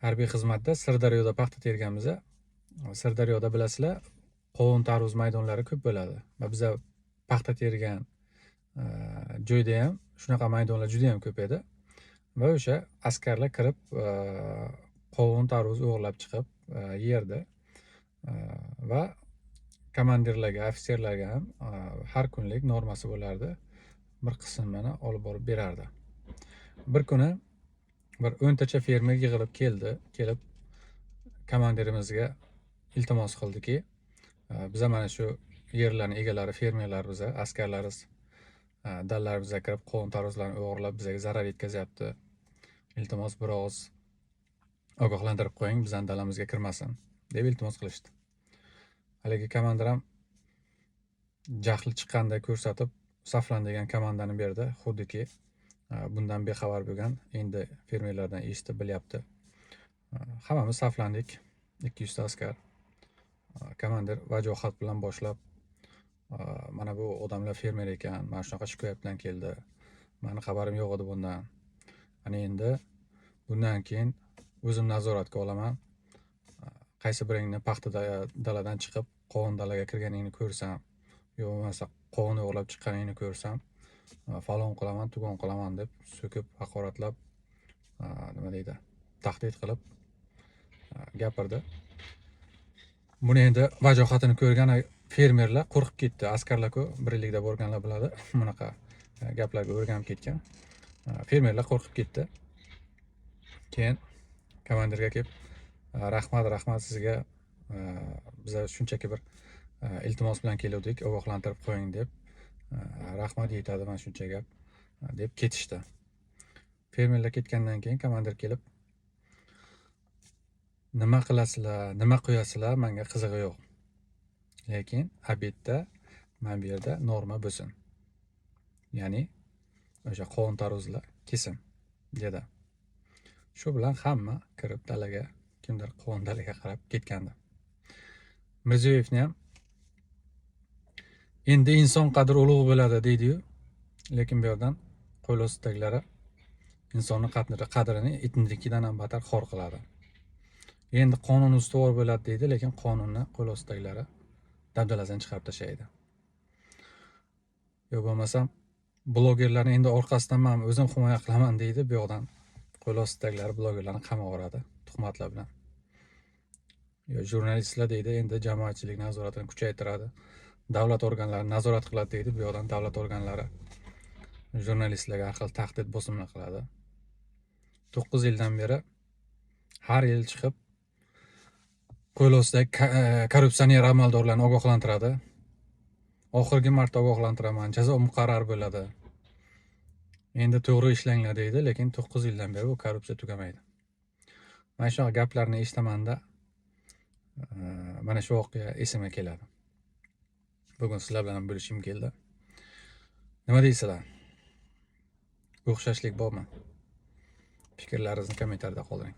harbiy xizmatda Sirdaryoda paxta terganmiz. Sirdaryoda bilasizlar, qovun tarvuz maydonlari ko'p bo'ladi va biza paxta tergan joyda ham shunaqa maydonlar juda ham ko'p edi va o'sha askarlar kirib qovun tarvuz o'g'irlab chiqib yerdi va komandirlarga, ofitserlarga ham har kunlik normasi bo'lardi. Bir qismini olib borib berardi. Bir kuni bir 10tacha fermer yig'ilib kelib komandirimizga iltimos qildiki, biza mana shu yerlarning egalari, fermerlar biza, askarlarimiz dallarimizga kirib qovun tarvuzlarni o'g'irlab bizaga zarar yetkazyapti. Iltimos biroz ogohlantirib qo'ying, bizning dalamizga kirmasin deb iltimos qilishdi. Haligi komandir ham jahli chiqqanday ko'rsatib, Saflan degan komandani berdi. Xuddiki bundan bexabar bo'lgan, endi fermerlardan eshitib bilyapti. Hammamiz saflandik, 200 ta askar. Komandir vajohat bilan boshlab, mana bu odamlar fermer ekan, mana shunaqa shikoyat bilan keldi. Meni xabarim yo'q edi bundan. Ana endi bundan keyin o'zim nazoratga olaman. Qaysi biringni paxta daladan chiqib, qovun dalaga kirganingni ko'rsam, yo bo'lmasa qovun o'g'irlab chiqqaningni ko'rsam, falon qilaman, tugon qilaman deb so'kib, haqoratlab, nima deydi, tahdid qilib gapirdi. Buni endi vajohatini ko'rgan fermerlar qo'rqib ketdi. Askarlar-ku birlikda bo'lganlar biladi, bunaqa gaplarga o'rganib ketgan. Fermerlar qo'rqib ketdi. Keyin komandirga kelib, rahmat sizga, biz shunchaki bir iltimos bilan keluvdik, ogohlantirib qo'ying deb, rahmat yetadi mana shuncha gap deb ketishdi. Fermerlar ketgandan keyin komandir kelib, nima qilasizlar, nima qo'yasizlar, menga qizig'i yo'q. Lekin obedda mana bu yerda norma bo'lsin. Ya'ni o'sha qovun tarvuzlar kesin dedi. Shu bilan hamma kirib dalaga, kimdir qovun dalaga qarab ketgandi. Mirziyoyevni ham endi inson qadri ulug' bo'ladi deydi-yu, lekin bu yerdan qo'l ostidagilari insonning qadrini itnikidan ham battar xor qiladi. Endi qonun ustuvor bo'ladi deydi, lekin qonunni qo'l ostidagilari dabdalasini chiqarib tashlaydi. Yo bo'lmasam blogerlarni endi orqasidan men o'zim himoya qilaman deydi, bu yoqdan qo'l ostidagilari blogerlarni qamab yuboradi tuhmatlar bilan. Yo jurnalistlar deydi, endi jamoatchilik nazoratini kuchaytiradi. Davlat organlari nazorat qiladi deydi, bu yoqdan davlat organlari jurnalistlarga har xil tahdid bosimlar qiladi. 9 yildan beri har yil chiqib qo'l ostidagi korrupsioner amaldorlarni ogohlantiradi. Oxirgi marta ogohlantiraman, jazo muqarrar bo'ladi. Endi to'g'ri ishlanglar deydi, lekin 9 yildan beri bu korrupsiya tugamaydi. Mana shu gaplarni eshitaman-da, mana shu voqea esimga keladi. Bugun sizlar bilan bo'lishim keldi. Nima deysizlar? O'xshashlik bormi? Fikrlaringizni kommentariyada qoldiring.